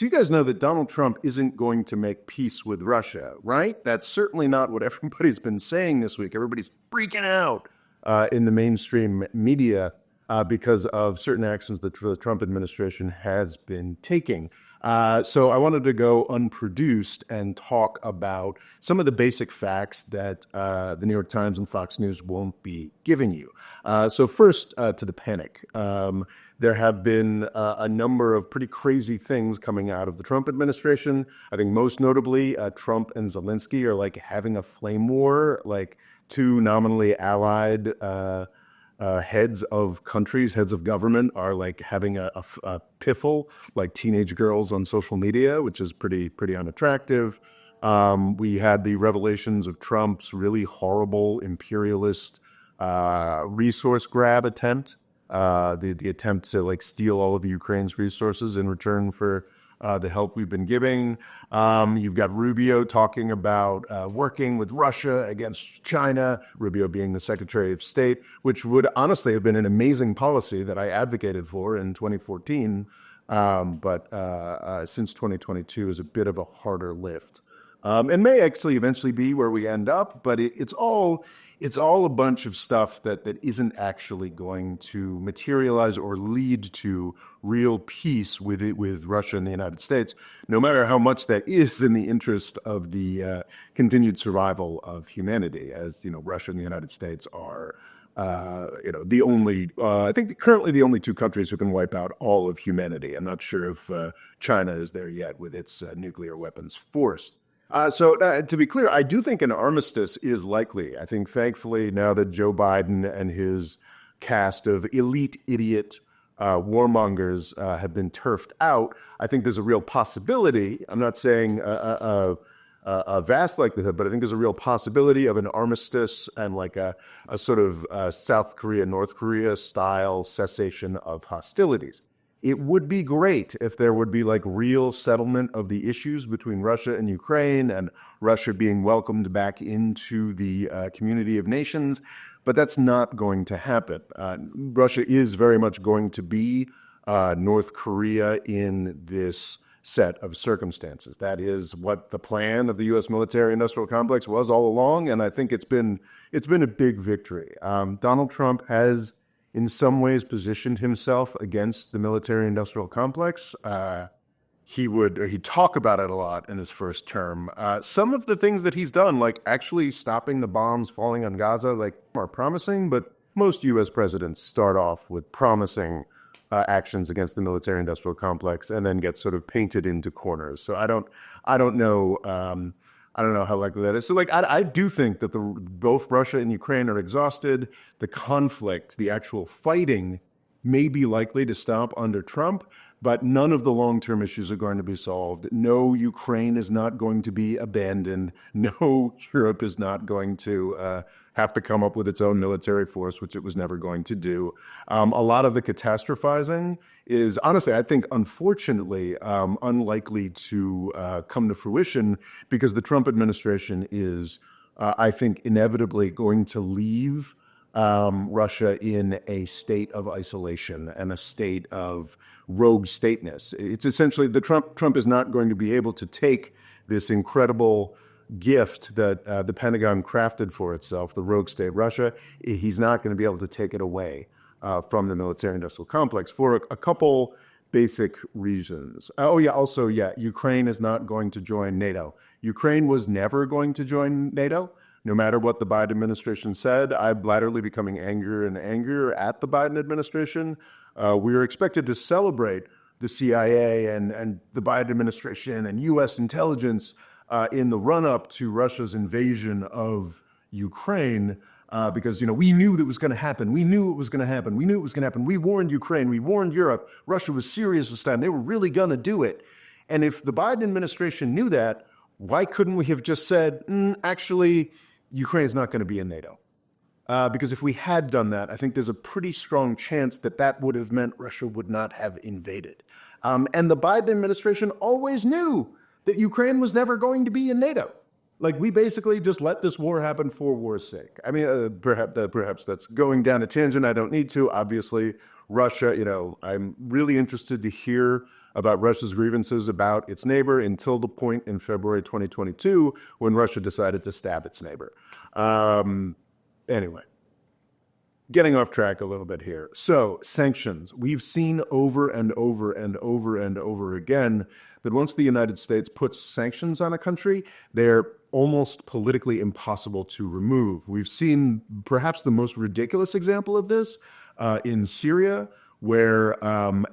So you guys know that Donald Trump isn't going to make peace with Russia, right? That's certainly not what everybody's been saying this week. Everybody's freaking out in the mainstream media because of certain actions that the Trump administration has been taking. So I wanted to go unproduced and talk about some of the basic facts that the New York Times and Fox News won't be giving you. So first, to the panic. There have been a number of pretty crazy things coming out of the Trump administration. I think most notably, Trump and Zelensky are like having a flame war, like two nominally allied heads of countries, heads of government are like having a piffle, like teenage girls on social media, which is pretty unattractive. We had the revelations of Trump's really horrible imperialist resource grab attempt, the attempt to like steal all of Ukraine's resources in return for the help we've been giving. You've got Rubio talking about working with Russia against China, Rubio being the Secretary of State, which would honestly have been an amazing policy that I advocated for in 2014. But since 2022 is a bit of a harder lift. And may actually eventually be where we end up, but it's all a bunch of stuff that isn't actually going to materialize or lead to real peace with Russia and the United States, no matter how much that is in the interest of the continued survival of humanity. As you know, Russia and the United States are the only, I think currently the only two countries who can wipe out all of humanity. I'm not sure if China is there yet with its nuclear weapons force. So to be clear, I do think an armistice is likely. I think, thankfully, now that Joe Biden and his cast of elite idiot warmongers have been turfed out, I think there's a real possibility. I'm not saying a vast likelihood, but I think there's a real possibility of an armistice and like a sort of South Korea, North Korea style cessation of hostilities. It would be great if there would be like real settlement of the issues between Russia and Ukraine and Russia being welcomed back into the community of nations, but that's not going to happen. Russia is very much going to be North Korea in this set of circumstances. That is what the plan of the U.S. military-industrial complex was all along, and I think it's been a big victory. Donald Trump has in some ways positioned himself against the military-industrial complex. He'd talk about it a lot in his first term. Some of the things that he's done, like actually stopping the bombs falling on Gaza, like are promising, but most U.S. presidents start off with promising actions against the military-industrial complex and then get sort of painted into corners. So I don't know how likely that is. So, like, I do think that both Russia and Ukraine are exhausted. The conflict, the actual fighting, may be likely to stop under Trump, but none of the long-term issues are going to be solved. No, Ukraine is not going to be abandoned. No, Europe is not going to have to come up with its own military force, which it was never going to do. A lot of the catastrophizing is, honestly, I think, unfortunately, unlikely to come to fruition because the Trump administration is, I think, inevitably going to leave Russia in a state of isolation and a state of rogue stateness. It's essentially Trump is not going to be able to take this incredible gift that the Pentagon crafted for itself, the rogue state Russia. He's not going to be able to take it away from the military-industrial complex for a couple basic reasons. Ukraine is not going to join NATO. Ukraine was never going to join NATO. No matter what the Biden administration said, I'm latterly becoming angrier and angrier at the Biden administration. We are expected to celebrate the CIA and the Biden administration and U.S. intelligence in the run-up to Russia's invasion of Ukraine because, we knew that was going to happen. We knew it was going to happen. We knew it was going to happen. We warned Ukraine. We warned Europe. Russia was serious this time. They were really going to do it. And if the Biden administration knew that, why couldn't we have just said, actually, Ukraine is not going to be in NATO? Because if we had done that, I think there's a pretty strong chance that would have meant Russia would not have invaded. And the Biden administration always knew that Ukraine was never going to be in NATO. Like, we basically just let this war happen for war's sake. I mean, perhaps that's going down a tangent. I don't need to. Obviously, Russia, I'm really interested to hear about Russia's grievances about its neighbor until the point in February 2022 when Russia decided to stab its neighbor. Anyway, getting off track a little bit here. So, sanctions. We've seen over and over and over and over again that once the United States puts sanctions on a country, they're almost politically impossible to remove. We've seen perhaps the most ridiculous example of this in Syria, where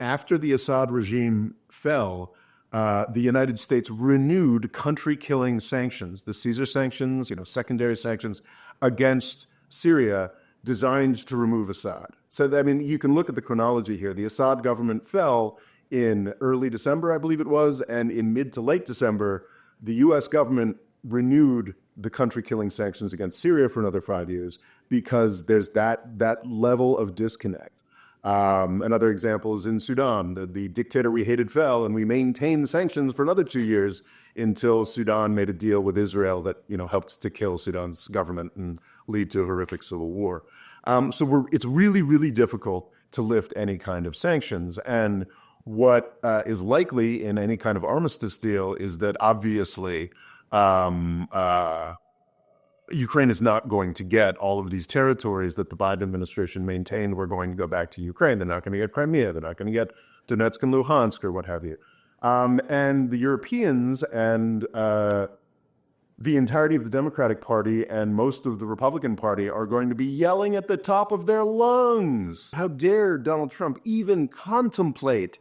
after the Assad regime fell, the United States renewed country-killing sanctions, the Caesar sanctions, secondary sanctions against Syria, designed to remove Assad. So, I mean, you can look at the chronology here. The Assad government fell in early December, I believe it was, and in mid to late December, the U.S. government renewed the country-killing sanctions against Syria for another 5 years because there's that level of disconnect. Another example is in Sudan. The dictator we hated fell, and we maintained sanctions for another 2 years until Sudan made a deal with Israel that helped to kill Sudan's government and lead to a horrific civil war. So it's really, really difficult to lift any kind of sanctions. And what is likely in any kind of armistice deal is that obviously Ukraine is not going to get all of these territories that the Biden administration maintained were going to go back to Ukraine. They're not going to get Crimea. They're not going to get Donetsk and Luhansk or what have you. And the Europeans and the entirety of the Democratic Party and most of the Republican Party are going to be yelling at the top of their lungs. How dare Donald Trump even contemplate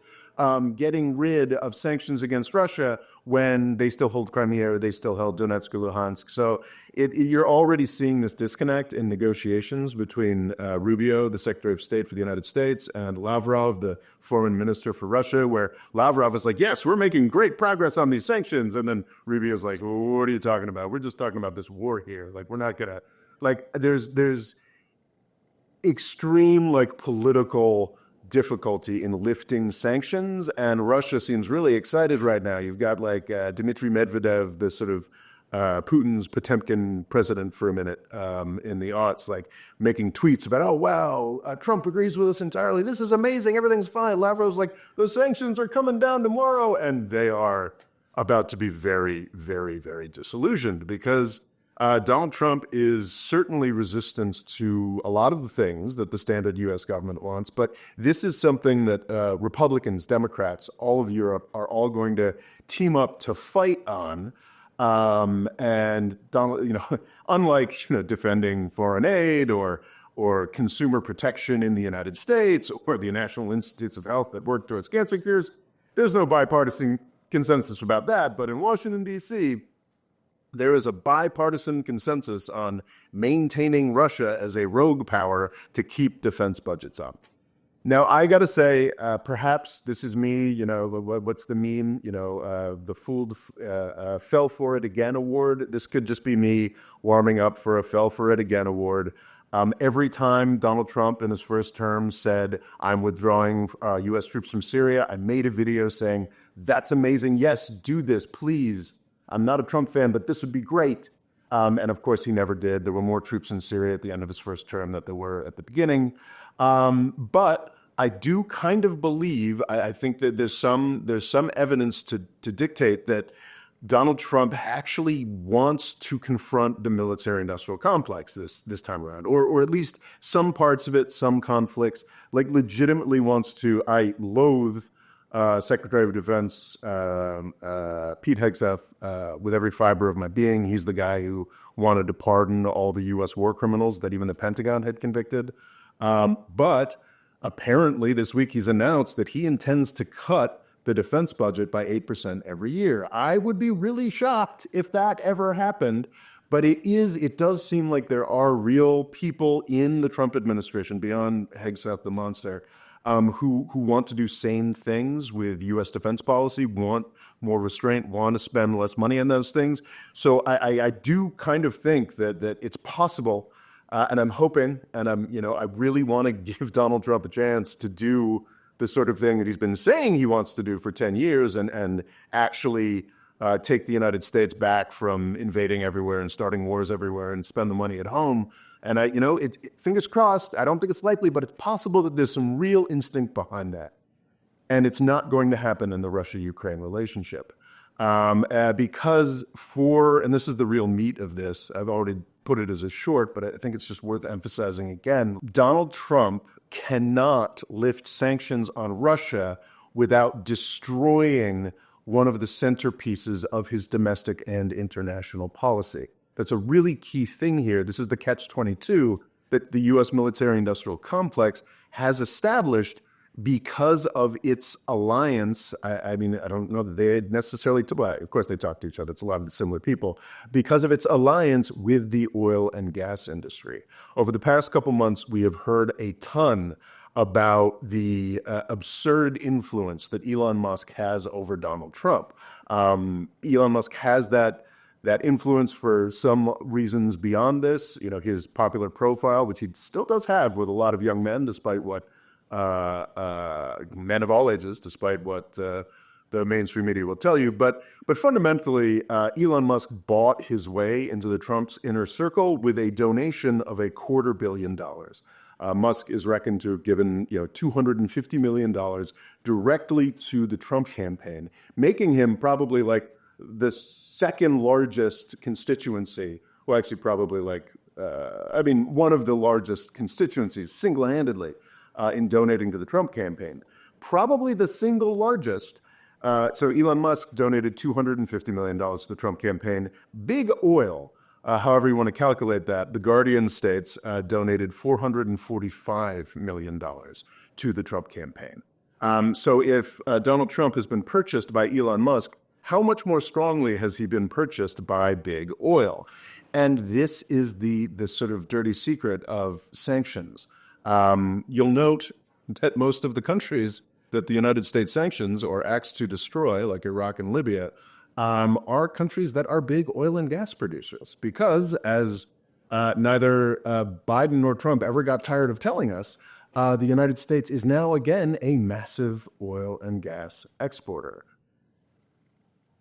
getting rid of sanctions against Russia when they still hold Crimea or they still held Donetsk or Luhansk. So you're already seeing this disconnect in negotiations between Rubio, the Secretary of State for the United States, and Lavrov, the foreign minister for Russia, where Lavrov is like, yes, we're making great progress on these sanctions. And then Rubio's like, well, what are you talking about? We're just talking about this war here. Like, we're not going to, like, there's extreme, like, political difficulty in lifting sanctions, and Russia seems really excited right now. You've got like Dmitry Medvedev, the sort of Putin's Potemkin president for a minute in the aughts, like making tweets about, oh, wow, Trump agrees with us entirely. This is amazing. Everything's fine. Lavrov's like, the sanctions are coming down tomorrow. And they are about to be very, very, very disillusioned because Donald Trump is certainly resistant to a lot of the things that the standard U.S. government wants, but this is something that Republicans, Democrats, all of Europe are all going to team up to fight on. And Donald, unlike defending foreign aid or consumer protection in the United States or the National Institutes of Health that work towards cancer cures, there's no bipartisan consensus about that. But in Washington, D.C., there is a bipartisan consensus on maintaining Russia as a rogue power to keep defense budgets up. Now, I got to say, perhaps this is me, what's the meme? The fool fell for it again award. This could just be me warming up for a fell for it again award. Every time Donald Trump in his first term said, I'm withdrawing U.S. troops from Syria, I made a video saying, that's amazing. Yes, do this, please. I'm not a Trump fan, but this would be great. And of course, he never did. There were more troops in Syria at the end of his first term than there were at the beginning. But I do kind of believe, I think that there's some evidence to dictate that Donald Trump actually wants to confront the military-industrial complex this time around, or at least some parts of it, some conflicts, like legitimately wants to. I loathe Secretary of Defense Pete Hegseth with every fiber of my being. He's the guy who wanted to pardon all the U.S. war criminals that even the Pentagon had convicted. But apparently this week he's announced that he intends to cut the defense budget by 8% every year. I would be really shocked if that ever happened. But it does seem like there are real people in the Trump administration, beyond Hegseth the monster, who want to do sane things with U.S. defense policy, want more restraint, want to spend less money on those things. So I do kind of think that it's possible, and I'm hoping, and I really want to give Donald Trump a chance to do the sort of thing that he's been saying he wants to do for 10 years and actually take the United States back from invading everywhere and starting wars everywhere and spend the money at home. And fingers crossed, I don't think it's likely, but it's possible that there's some real instinct behind that. And it's not going to happen in the Russia-Ukraine relationship. Because and this is the real meat of this, I've already put it as a short, but I think it's just worth emphasizing again. Donald Trump cannot lift sanctions on Russia without destroying one of the centerpieces of his domestic and international policy. That's a really key thing here. This is the catch-22 that the U.S. military-industrial complex has established because of its alliance. I mean, I don't know that they necessarily, well, of course they talk to each other. It's a lot of the similar people. Because of its alliance with the oil and gas industry. Over the past couple months, we have heard a ton about the absurd influence that Elon Musk has over Donald Trump. Elon Musk has that influence for some reasons beyond this. You know, his popular profile, which he still does have with a lot of young men, despite what men of all ages, despite what the mainstream media will tell you. But fundamentally, Elon Musk bought his way into the Trump's inner circle with a donation of $250 million. Musk is reckoned to have given $250 million directly to the Trump campaign, making him probably like the second largest constituency. Well, actually, probably one of the largest constituencies single-handedly in donating to the Trump campaign. Probably the single largest. So Elon Musk donated $250 million to the Trump campaign. Big Oil, however you want to calculate that, the Guardian states donated $445 million to the Trump campaign. So if Donald Trump has been purchased by Elon Musk, how much more strongly has he been purchased by Big Oil? And this is the sort of dirty secret of sanctions. You'll note that most of the countries that the United States sanctions or acts to destroy, like Iraq and Libya, are countries that are big oil and gas producers. Because, as neither Biden nor Trump ever got tired of telling us, the United States is now again a massive oil and gas exporter.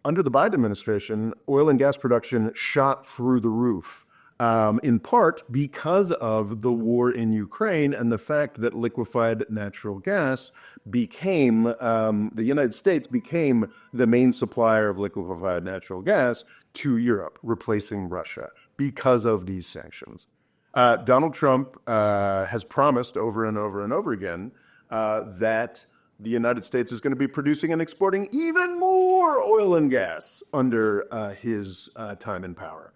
Under the Biden administration, oil and gas production shot through the roof. In part because of the war in Ukraine and the fact that liquefied natural gas became, the United States became the main supplier of liquefied natural gas to Europe, replacing Russia because of these sanctions. Donald Trump has promised over and over and over again that the United States is going to be producing and exporting even more oil and gas under his time in power.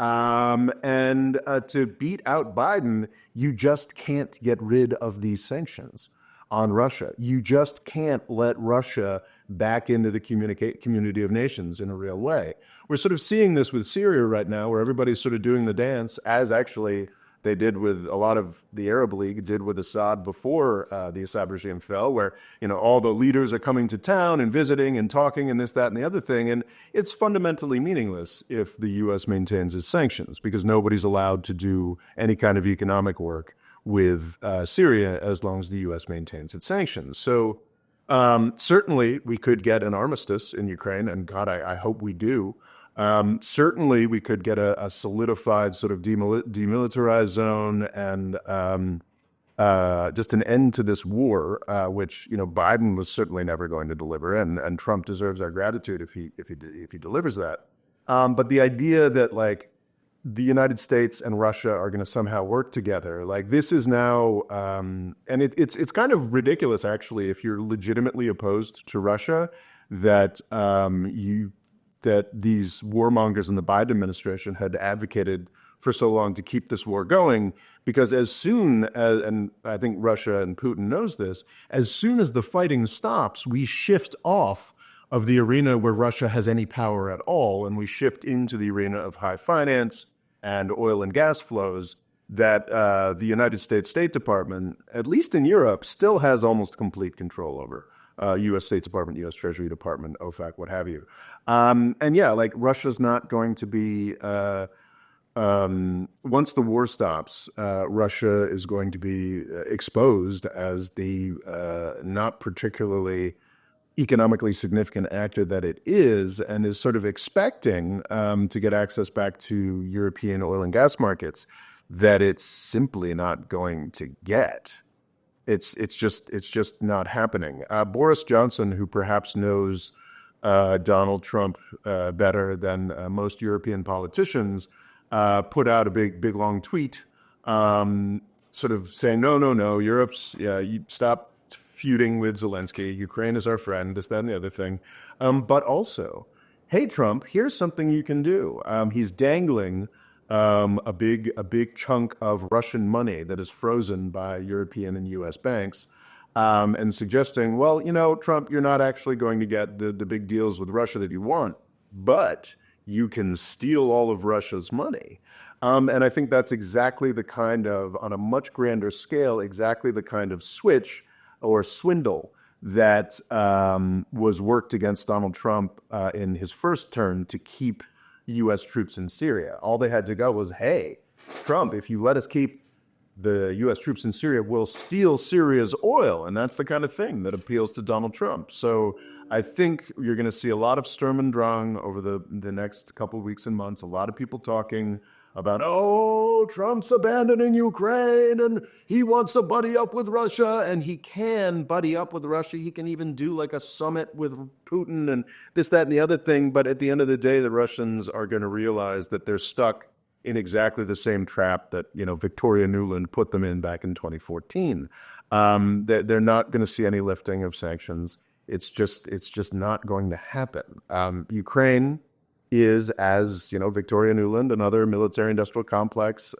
And to beat out Biden, you just can't get rid of these sanctions on Russia. You just can't let Russia back into the community of nations in a real way. We're sort of seeing this with Syria right now, where everybody's sort of doing the dance, as actually they did with a lot of the Arab League, did with Assad before the Assad regime fell, where all the leaders are coming to town and visiting and talking and this, that, and the other thing. And it's fundamentally meaningless if the U.S. maintains its sanctions, because nobody's allowed to do any kind of economic work with Syria as long as the U.S. maintains its sanctions. So certainly we could get an armistice in Ukraine, and God, I hope we do. Certainly, we could get a solidified sort of demilitarized zone and just an end to this war, which Biden was certainly never going to deliver, and Trump deserves our gratitude if he delivers that. But the idea that the United States and Russia are going to somehow work together, this is now, and it's kind of ridiculous actually if you're legitimately opposed to Russia that that these warmongers in the Biden administration had advocated for so long to keep this war going, because as soon as, and I think Russia and Putin knows this, as soon as the fighting stops, we shift off of the arena where Russia has any power at all, and we shift into the arena of high finance and oil and gas flows that the United States State Department, at least in Europe, still has almost complete control over. U.S. State Department, U.S. Treasury Department, OFAC, what have you. And yeah, Russia's not going to be, once the war stops, Russia is going to be exposed as the not particularly economically significant actor that it is, and is sort of expecting to get access back to European oil and gas markets that it's simply not going to get. It's just not happening. Boris Johnson, who perhaps knows Donald Trump better than most European politicians, put out a big long tweet, sort of saying, no, Europe's, yeah, you stop feuding with Zelensky. Ukraine is our friend. This, that, and the other thing. But also, hey, Trump, here's something you can do. He's dangling a big chunk of Russian money that is frozen by European and U.S. banks, and suggesting, well, Trump, you're not actually going to get the big deals with Russia that you want, but you can steal all of Russia's money. And I think that's exactly the kind of, on a much grander scale, exactly the kind of switch or swindle that was worked against Donald Trump in his first term to keep U.S. troops in Syria. All they had to go was, hey, Trump, if you let us keep the U.S. troops in Syria, we'll steal Syria's oil. And that's the kind of thing that appeals to Donald Trump. So I think you're going to see a lot of Sturm und Drang over the next couple of weeks and months, a lot of people talking about, oh, Trump's abandoning Ukraine and he wants to buddy up with Russia, and he can buddy up with Russia. He can even do like a summit with Putin and this, that, and the other thing. But at the end of the day, the Russians are going to realize that they're stuck in exactly the same trap that, Victoria Nuland put them in back in 2014. They're not going to see any lifting of sanctions. It's just not going to happen. Ukraine is, as Victoria Nuland and other military-industrial complex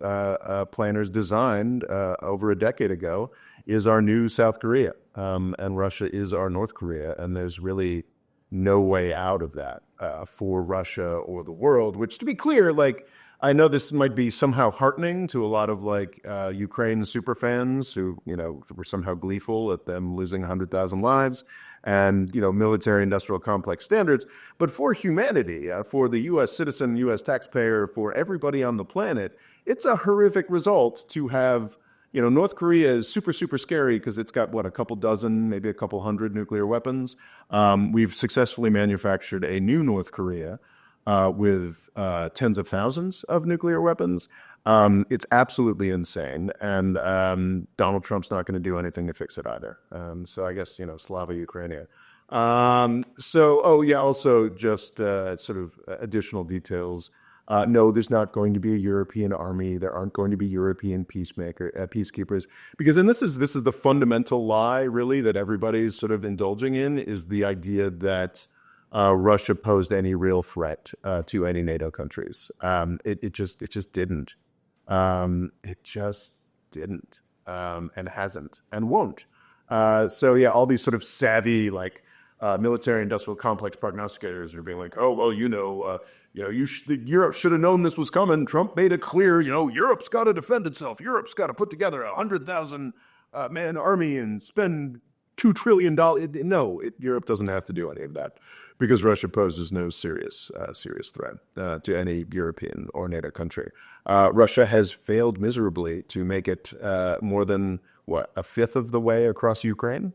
planners designed over a decade ago, is our new South Korea, and Russia is our North Korea, and there's really no way out of that for Russia or the world. Which, to be clear, I know this might be somehow heartening to a lot of Ukraine super fans who were somehow gleeful at them losing 100,000 lives and military industrial complex standards, but for humanity, for the U.S. citizen, U.S. taxpayer, for everybody on the planet, it's a horrific result to have. North Korea is super scary because it's got a couple dozen, maybe a couple hundred nuclear weapons. We've successfully manufactured a new North Korea with tens of thousands of nuclear weapons. It's absolutely insane. And Donald Trump's not going to do anything to fix it either. So I guess, Slava Ukrainia. Also just sort of additional details. No, there's not going to be a European army. There aren't going to be European peacekeepers. Because, and this is the fundamental lie, really, that everybody's sort of indulging in, is the idea that Russia posed any real threat to any NATO countries. It just didn't. It just didn't, and hasn't, and won't. All these sort of savvy military-industrial complex prognosticators are being like, oh well, Europe should have known this was coming. Trump made it clear, Europe's got to defend itself. Europe's got to put together 100,000 man army and spend $2 trillion. No, Europe doesn't have to do any of that because Russia poses no serious threat to any European or NATO country. Russia has failed miserably to make it more than a fifth of the way across Ukraine.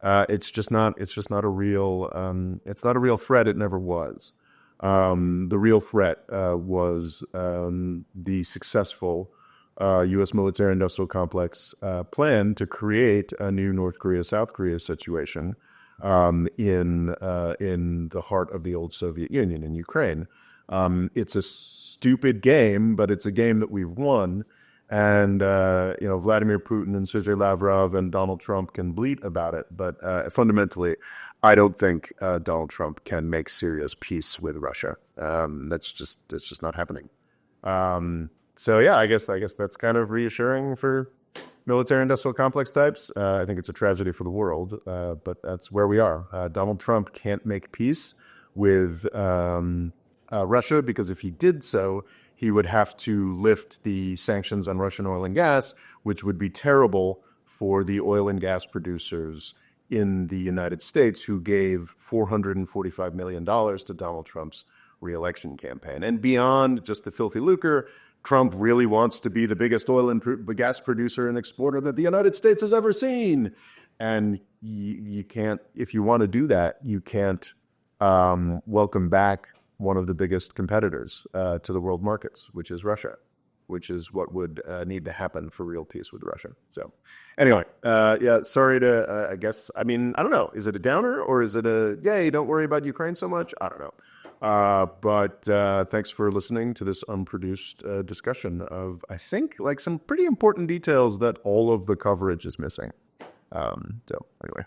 It's just not a real threat. It never was. The real threat was the successful U.S. military-industrial complex plan to create a new North Korea-South Korea situation in the heart of the old Soviet Union in Ukraine. It's a stupid game, but it's a game that we've won. And, Vladimir Putin and Sergei Lavrov and Donald Trump can bleat about it. But fundamentally, I don't think Donald Trump can make serious peace with Russia. That's just not happening. I guess that's kind of reassuring for military-industrial complex types. I think it's a tragedy for the world, but that's where we are. Donald Trump can't make peace with Russia because if he did so, he would have to lift the sanctions on Russian oil and gas, which would be terrible for the oil and gas producers in the United States who gave $445 million to Donald Trump's reelection campaign. And beyond just the filthy lucre, Trump really wants to be the biggest oil and gas producer and exporter that the United States has ever seen. And you can't, if you want to do that, you can't welcome back one of the biggest competitors to the world markets, which is Russia. which is what would need to happen for real peace with Russia. So anyway, yeah, sorry to, I guess, I mean, I don't know. Is it a downer or is it a, yay, don't worry about Ukraine so much? I don't know. But thanks for listening to this unproduced discussion of, I think, like some pretty important details that all of the coverage is missing. So anyway.